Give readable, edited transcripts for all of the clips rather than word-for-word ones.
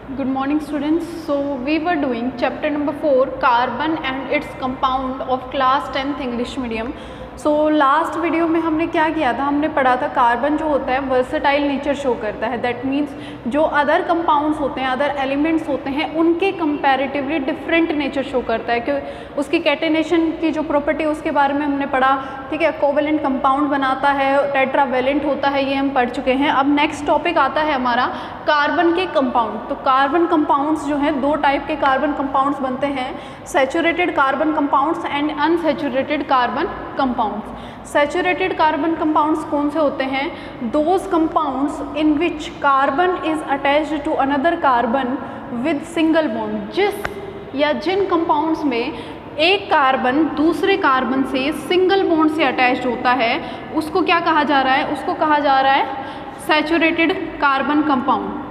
Good morning students. So we were doing chapter number 4 carbon and its compound of class 10th English medium. So last video में हमने क्या किया था, हमने पढ़ा था कार्बन जो होता है वर्सेटाइल नेचर शो करता है। दैट मीन्स जो अदर कंपाउंड्स होते हैं, अदर एलिमेंट्स होते हैं, उनके कंपैरेटिवली डिफरेंट नेचर शो करता है कि उसकी कैटेनेशन की जो प्रॉपर्टी उसके बारे में हमने पढ़ा। ठीक है, कोवेलेंट कंपाउंड बनाता है, टेट्रावेलेंट होता है, ये हम पढ़ चुके हैं। अब नेक्स्ट टॉपिक आता है हमारा कार्बन के कंपाउंड। तो कार्बन कंपाउंड्स जो हैं, दो टाइप के कार्बन कंपाउंड्स बनते हैं, saturated carbon compounds and unsaturated carbon compounds. Saturated carbon compounds कौन से होते हैं? Those compounds in which carbon is attached to another carbon with single bond. जिस या जिन कंपाउंड्स में एक कार्बन दूसरे कार्बन से सिंगल बॉन्ड से अटैच्ड होता है, उसको क्या कहा जा रहा है? उसको कहा जा रहा है सैचुरेटेड कार्बन कंपाउंड।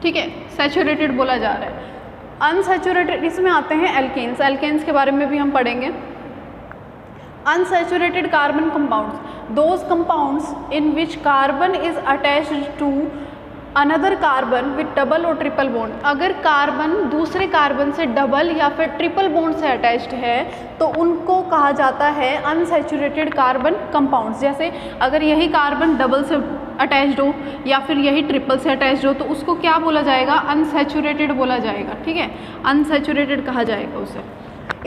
ठीक है, सैचुरेटेड बोला जा रहा है। अनसैचुरेटेड, इसमें आते हैं एल्केन्स। एल्केन्स के बारे में भी हम पढ़ेंगे। Unsaturated carbon compounds, those compounds in which carbon is attached to another carbon with double और ट्रिपल बॉन्ड। अगर कार्बन दूसरे कार्बन से डबल या फिर ट्रिपल बॉन्ड से अटैच्ड है तो उनको कहा जाता है अनसैचुरेटेड कार्बन कंपाउंड्स। जैसे अगर यही कार्बन डबल से अटैच्ड हो या फिर यही ट्रिपल से अटैच्ड हो तो उसको क्या बोला जाएगा? अनसैचुरेटेड बोला जाएगा। ठीक है, अनसैचुरेटेड कहा जाएगा उसे।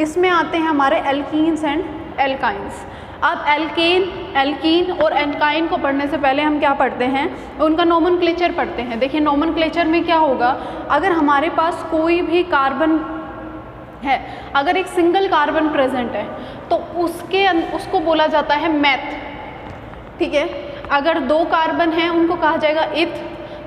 इसमें आते हैं हमारे एल्कीन्स एंड एल्काइंस। अब एल्कीन और एल्काइन को पढ़ने से पहले हम क्या पढ़ते हैं? उनका नोमेनक्लेचर पढ़ते हैं। देखिए नोमेनक्लेचर में क्या होगा, अगर हमारे पास कोई भी कार्बन है, अगर एक सिंगल कार्बन प्रेजेंट है तो उसको बोला जाता है मैथ। ठीक है, अगर दो कार्बन हैं उनको कहा जाएगा इथ,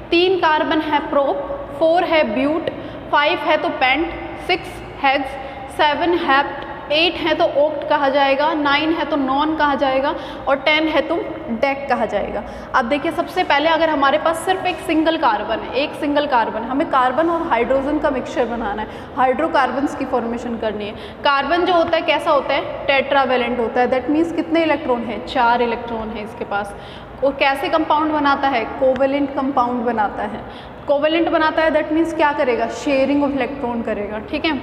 तीन कार्बन है प्रोप, 4 है ब्यूट, 5 है तो पेंट, 6 हेक्स, 7 हेप्ट, 8 है तो ओक्ट कहा जाएगा, 9 है तो नॉन कहा जाएगा और 10 है तो डेक कहा जाएगा। अब देखिए सबसे पहले अगर हमारे पास सिर्फ एक सिंगल कार्बन है, एक सिंगल कार्बन, हमें कार्बन और हाइड्रोजन का मिक्सचर बनाना है, हाइड्रोकार्बन्स की फॉर्मेशन करनी है। कार्बन जो होता है कैसा होता है? टेट्रावेलेंट होता है। दैट मीन्स कितने इलेक्ट्रॉन है? 4 इलेक्ट्रॉन है इसके पास। और कैसे कंपाउंड बनाता है? कोवेलेंट कंपाउंड बनाता है। कोवेलेंट बनाता है दैट मीन्स क्या करेगा? शेयरिंग ऑफ इलेक्ट्रॉन करेगा। ठीक है,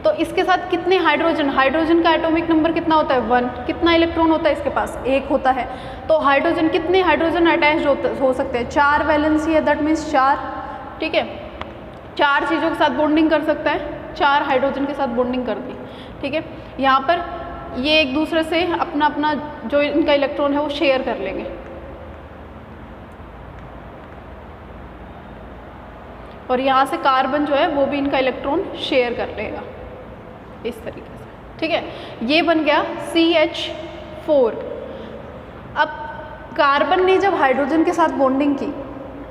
तो इसके साथ कितने हाइड्रोजन? हाइड्रोजन का एटॉमिक नंबर कितना होता है? 1। कितना इलेक्ट्रॉन होता है इसके पास? 1 होता है। तो हाइड्रोजन, कितने हाइड्रोजन अटैच हो सकते हैं? 4 वैलेंसी है, दैट मीन्स 4। ठीक है, 4 चीज़ों के साथ बॉन्डिंग कर सकता है, 4 हाइड्रोजन के साथ बॉन्डिंग कर दी। ठीक है, यहाँ पर ये एक दूसरे से अपना अपना जो इनका इलेक्ट्रॉन है वो शेयर कर लेंगे। और यहाँ से कार्बन जो है वो भी इनका इलेक्ट्रॉन शेयर कर लेगा इस तरीके से। ठीक है, ये बन गया CH4। अब कार्बन ने जब हाइड्रोजन के साथ बॉन्डिंग की,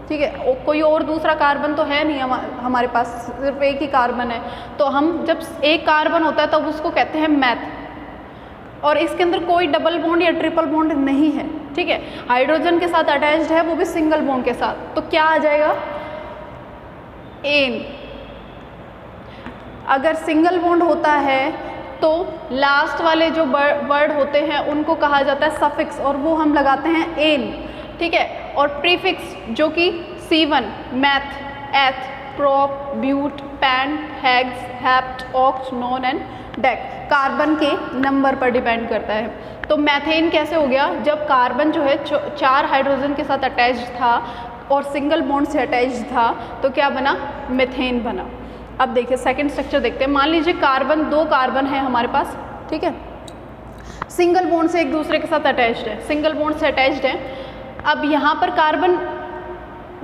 ठीक है, कोई और दूसरा कार्बन तो है नहीं हमारे पास, सिर्फ एक ही कार्बन है, तो हम जब एक कार्बन होता है तब उसको कहते हैं मैथ। और इसके अंदर कोई डबल बॉन्ड या ट्रिपल बॉन्ड नहीं है। ठीक है, हाइड्रोजन के साथ अटैच्ड है, वो भी सिंगल बॉन्ड के साथ, तो क्या आ जाएगा? एन। अगर सिंगल बॉन्ड होता है तो लास्ट वाले जो वर्ड होते हैं उनको कहा जाता है सफिक्स, और वो हम लगाते हैं एन। ठीक है, और प्रीफिक्स जो कि C1, meth, eth, prop, but, pent, hex, hept, oct, non and dec carbon के नंबर पर डिपेंड करता है। तो मैथेन कैसे हो गया? जब कार्बन जो है 4 हाइड्रोजन के साथ अटैच्ड था और सिंगल बॉन्ड से अटैच्ड था तो क्या बना? मीथेन बना। अब देखिए सेकंड स्ट्रक्चर देखते हैं। मान लीजिए कार्बन, 2 कार्बन है हमारे पास। ठीक है, सिंगल बॉन्ड से एक दूसरे के साथ अटैच्ड है, सिंगल बॉन्ड से अटैच्ड है। अब यहाँ पर कार्बन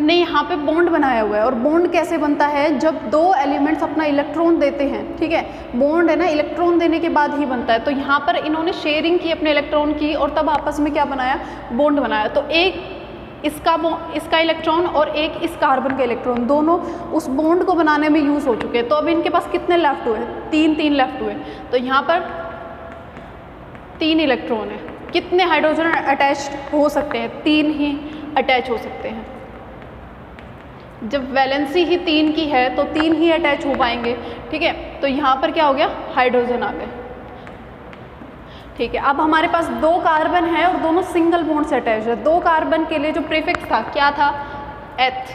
ने यहाँ पे बॉन्ड बनाया हुआ है, और बॉन्ड कैसे बनता है? जब 2 एलिमेंट्स अपना इलेक्ट्रॉन देते हैं। ठीक है, बॉन्ड है ना, इलेक्ट्रॉन देने के बाद ही बनता है। तो यहाँ पर इन्होंने शेयरिंग की अपने इलेक्ट्रॉन की और तब आपस में क्या बनाया? बॉन्ड बनाया। तो एक इसका इलेक्ट्रॉन और एक इस कार्बन का इलेक्ट्रॉन, दोनों उस बॉन्ड को बनाने में यूज़ हो चुके हैं। तो अब इनके पास कितने लेफ्ट हुए? 3 लेफ्ट हुए। तो यहाँ पर 3 इलेक्ट्रॉन है। कितने हाइड्रोजन अटैच हो सकते हैं? 3 ही अटैच हो सकते हैं। जब वैलेंसी ही 3 की है तो 3 ही अटैच हो पाएंगे। ठीक है, तो यहाँ पर क्या हो गया? हाइड्रोजन आ गए। ठीक है, अब हमारे पास 2 कार्बन है और दोनों सिंगल बॉन्ड से अटैच है। 2 कार्बन के लिए जो प्रीफिक्स था क्या था? एथ।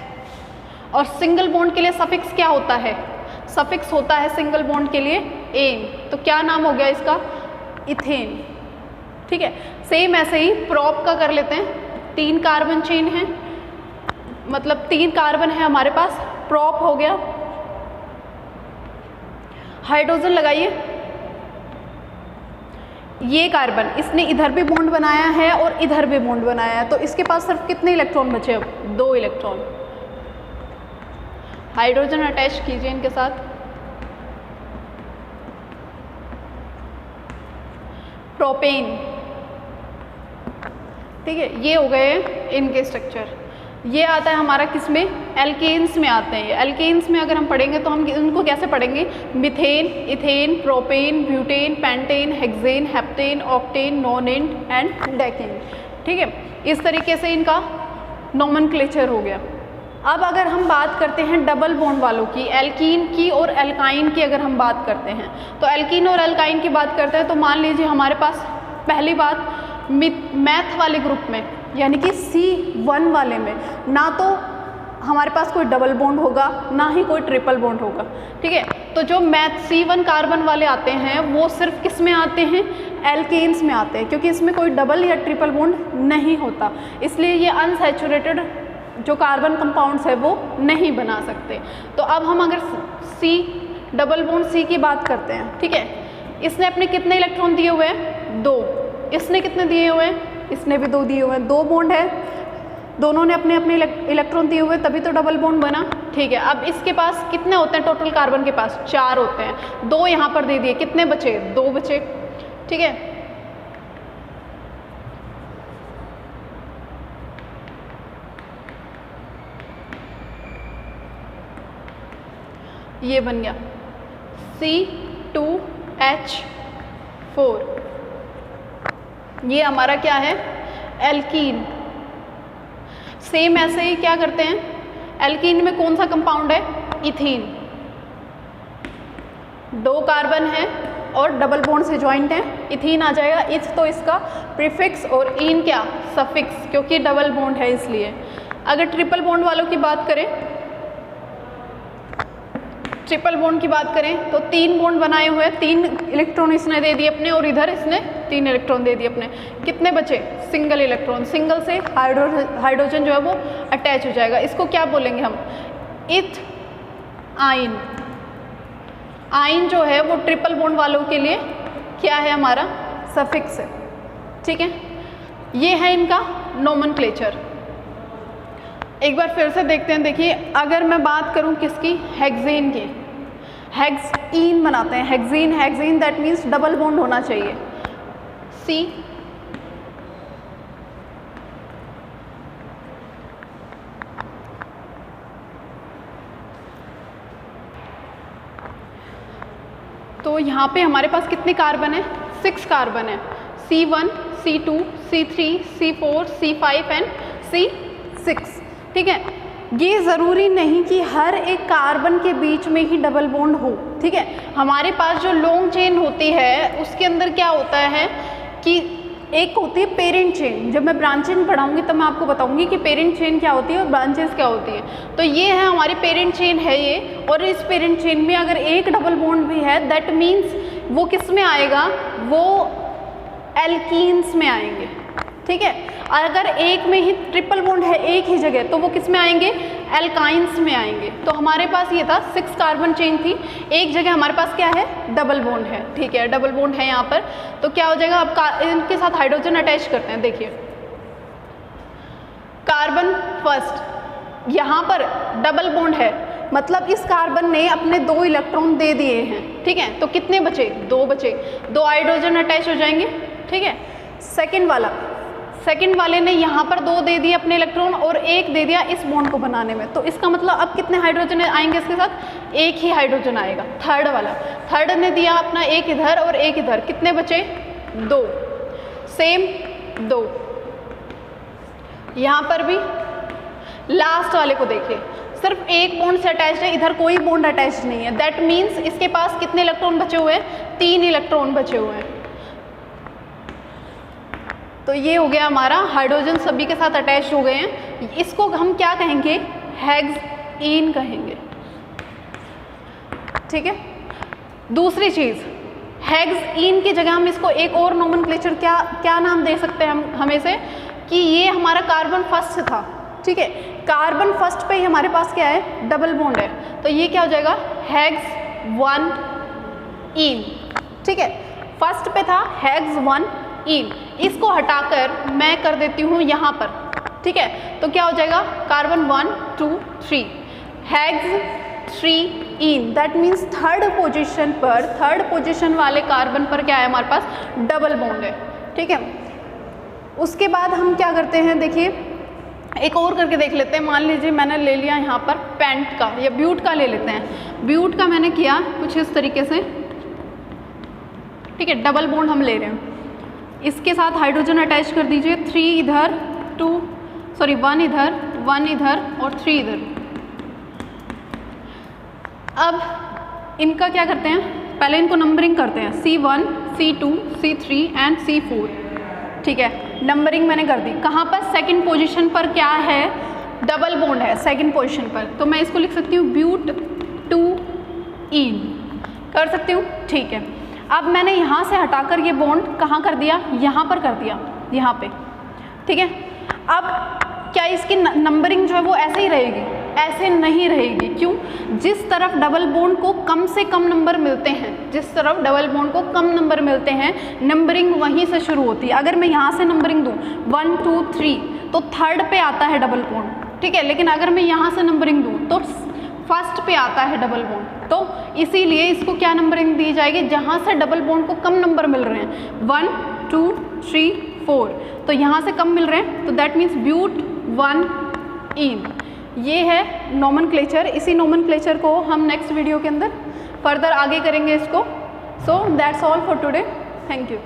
और सिंगल बॉन्ड के लिए सफिक्स क्या होता है, सफिक्स होता है सिंगल बॉन्ड के लिए एन। तो क्या नाम हो गया इसका, इथेन। ठीक है, सेम ऐसे ही प्रॉप का कर लेते हैं। 3 कार्बन चेन है, मतलब 3 कार्बन है हमारे पास, प्रॉप हो गया। हाइड्रोजन लगाइए, ये कार्बन इसने इधर भी बॉन्ड बनाया है और इधर भी बॉन्ड बनाया है, तो इसके पास सिर्फ कितने इलेक्ट्रॉन बचे, अब 2 इलेक्ट्रॉन। हाइड्रोजन अटैच कीजिए इनके साथ। प्रोपेन, ठीक है, ये हो गए इनके स्ट्रक्चर। ये आता है हमारा किस में, एल्केन्स में आते हैं। एल्केन्स में अगर हम पढ़ेंगे तो हम उनको कैसे पढ़ेंगे, methane, ethane, propane, butane, pentane, hexane, heptane, octane, नोनेन and decane. ठीक है, इस तरीके से इनका नोमेनक्लेचर हो गया। अब अगर हम बात करते हैं डबल बॉन्ड वालों की, एल्कीन की और एल्काइन की अगर हम बात करते हैं, तो एल्कीन और एल्काइन की बात करते हैं तो मान लीजिए हमारे पास पहली बात मैथ वाले ग्रुप में यानी कि C1 वाले में ना तो हमारे पास कोई डबल बॉन्ड होगा ना ही कोई ट्रिपल बॉन्ड होगा। ठीक है, तो जो मैथ C1 कार्बन वाले आते हैं वो सिर्फ किस में आते हैं, एल्केन्स में आते हैं, क्योंकि इसमें कोई डबल या ट्रिपल बॉन्ड नहीं होता, इसलिए ये अनसैचुरेटेड जो कार्बन कंपाउंड्स है वो नहीं बना सकते। तो अब हम अगर C डबल बॉन्ड C की बात करते हैं, ठीक है, इसने अपने कितने इलेक्ट्रॉन दिए हुए हैं, 2। इसने कितने दिए हुए हैं, इसने भी 2 दिए हुए हैं, 2 बॉन्ड है, दोनों ने अपने अपने इलेक्ट्रॉन दिए हुए, तभी तो डबल बॉन्ड बना। ठीक है, अब इसके पास कितने होते हैं टोटल, कार्बन के पास 4 होते हैं, 2 यहाँ पर दे दिए, कितने बचे, 2 बचे। ठीक है, ये बन गया C2H4, ये हमारा क्या है, एल्कीन। सेम ऐसे ही क्या करते हैं, एल्कीन में कौन सा कंपाउंड है, इथीन। 2 कार्बन है और डबल बॉन्ड से जॉइंट है, इथीन आ जाएगा। इथ तो इसका प्रीफिक्स और इन क्या, सफिक्स, क्योंकि डबल बॉन्ड है इसलिए। अगर ट्रिपल बॉन्ड वालों की बात करें, ट्रिपल बॉन्ड की बात करें तो 3 बॉन्ड बनाए हुए हैं, 3 इलेक्ट्रॉन इसने दे दिए अपने और इधर इसने 3 इलेक्ट्रॉन दे दिए अपने, कितने बचे, सिंगल इलेक्ट्रॉन। सिंगल से हाइड्रोजन जो है वो अटैच हो जाएगा, इसको क्या बोलेंगे हम, इथ आइन। आइन जो है वो ट्रिपल बॉन्ड वालों के लिए क्या है, हमारा सफिक्स है। ठीक है, ये है इनका नोमेनक्लेचर। एक बार फिर से देखते हैं, देखिए अगर मैं बात करूं किसकी, हेक्सेन की, हेक्सीन बनाते हैं, hexene, hexene that means double bond होना चाहिए, C तो यहाँ पे हमारे पास कितने कार्बन है, 6 कार्बन है, C1, C2, C3, C4, C5 and C6। ठीक है, ये ज़रूरी नहीं कि हर एक कार्बन के बीच में ही डबल बॉन्ड हो। ठीक है, हमारे पास जो लॉन्ग चेन होती है उसके अंदर क्या होता है कि एक होती है पेरेंट चेन। जब मैं ब्रांचेस पढ़ाऊंगी तब मैं आपको बताऊंगी कि पेरेंट चेन क्या होती है और ब्रांचेस क्या होती है। तो ये है हमारी पेरेंट चेन है ये, और इस पेरेंट चेन में अगर एक डबल बॉन्ड भी है दैट मीन्स वो किस में आएगा, वो एल्कीन्स में आएंगे। ठीक है, अगर एक में ही ट्रिपल बॉन्ड है एक ही जगह तो वो किस में आएंगे, एल्काइंस में आएंगे। तो हमारे पास ये था 6 कार्बन चेन थी, एक जगह हमारे पास क्या है, डबल बॉन्ड है। ठीक है, डबल बॉन्ड है यहाँ पर, तो क्या हो जाएगा, अब इनके साथ हाइड्रोजन अटैच करते हैं। देखिए कार्बन फर्स्ट, यहाँ पर डबल बॉन्ड है, मतलब इस कार्बन ने अपने 2 इलेक्ट्रॉन दे दिए हैं। ठीक है, तो कितने बचे, 2 बचे, 2 हाइड्रोजन अटैच हो जाएंगे। ठीक है, सेकंड वाले ने यहाँ पर 2 दे दिए अपने इलेक्ट्रॉन और 1 दे दिया इस बॉन्ड को बनाने में, तो इसका मतलब अब कितने हाइड्रोजन आएंगे इसके साथ, 1 ही हाइड्रोजन आएगा। थर्ड ने दिया अपना 1 इधर और 1 इधर, कितने बचे, 2, सेम 2। यहाँ पर भी लास्ट वाले को देखिए, सिर्फ 1 बॉन्ड से अटैच है, इधर कोई बॉन्ड अटैच नहीं है, दैट मीन्स इसके पास कितने इलेक्ट्रॉन बचे हुए हैं, 3 इलेक्ट्रॉन बचे हुए हैं। तो ये हो गया हमारा, हाइड्रोजन सभी के साथ अटैच हो गए हैं। इसको हम क्या कहेंगे, इन कहेंगे, ठीक है। दूसरी चीज़, हेक्स इन की जगह हम इसको एक और नोमेनक्लेचर क्या नाम दे सकते हैं हम हमेशा, कि ये हमारा कार्बन फर्स्ट था, ठीक है। कार्बन फर्स्ट पे ही हमारे पास क्या है, डबल बॉन्ड है, तो ये क्या हो जाएगा, हेक्स 1 इन, ठीक है। फर्स्ट पे था हेक्स 1 इन, इसको हटाकर मैं कर देती हूँ यहाँ पर, ठीक है। तो क्या हो जाएगा, carbon 1 2 3 hex 3 in, that means third position पर, थर्ड पोजीशन वाले कार्बन पर क्या है हमारे पास, डबल बॉन्ड है, ठीक है। उसके बाद हम क्या करते हैं, देखिए एक और करके देख लेते हैं। मान लीजिए मैंने ले लिया यहाँ पर पेंट का या ब्यूट का ले लेते हैं। ब्यूट का मैंने किया कुछ इस तरीके से, ठीक है, डबल बॉन्ड हम ले रहे हैं, इसके साथ हाइड्रोजन अटैच कर दीजिए, 3 इधर 1 इधर 1 इधर और 3 इधर। अब इनका क्या करते हैं, पहले इनको नंबरिंग करते हैं, C1 C2 C3 and C4, ठीक है। नंबरिंग मैंने कर दी, कहाँ पर, सेकंड पोजीशन पर क्या है, डबल बॉन्ड है सेकंड पोजीशन पर, तो मैं इसको लिख सकती हूँ ब्यूट 2 इन, कर सकती हूँ, ठीक है। अब मैंने यहाँ से हटाकर ये बॉन्ड कहाँ कर दिया, यहाँ पर कर दिया, यहाँ पे, ठीक है। अब क्या इसकी नंबरिंग जो है वो ऐसे ही रहेगी, ऐसे नहीं रहेगी, क्यों, जिस तरफ डबल बॉन्ड को कम से कम नंबर मिलते हैं, जिस तरफ डबल बॉन्ड को कम नंबर मिलते हैं, नंबरिंग वहीं से शुरू होती है। अगर मैं यहाँ से नंबरिंग दूँ 1 2 3 तो थर्ड पे आता है डबल बॉन्ड, ठीक है, लेकिन अगर मैं यहाँ से नंबरिंग दूँ तो फर्स्ट पे आता है डबल बॉन्ड, तो इसीलिए इसको क्या नंबरिंग दी जाएगी, जहाँ से डबल बॉन्ड को कम नंबर मिल रहे हैं, 1 2 3 4, तो यहाँ से कम मिल रहे हैं, तो दैट मीन्स ब्यूट 1 इन। ये है नोमेनक्लेचर, इसी नोमेनक्लेचर को हम नेक्स्ट वीडियो के अंदर फर्दर आगे करेंगे इसको। So that's all for today, thank you.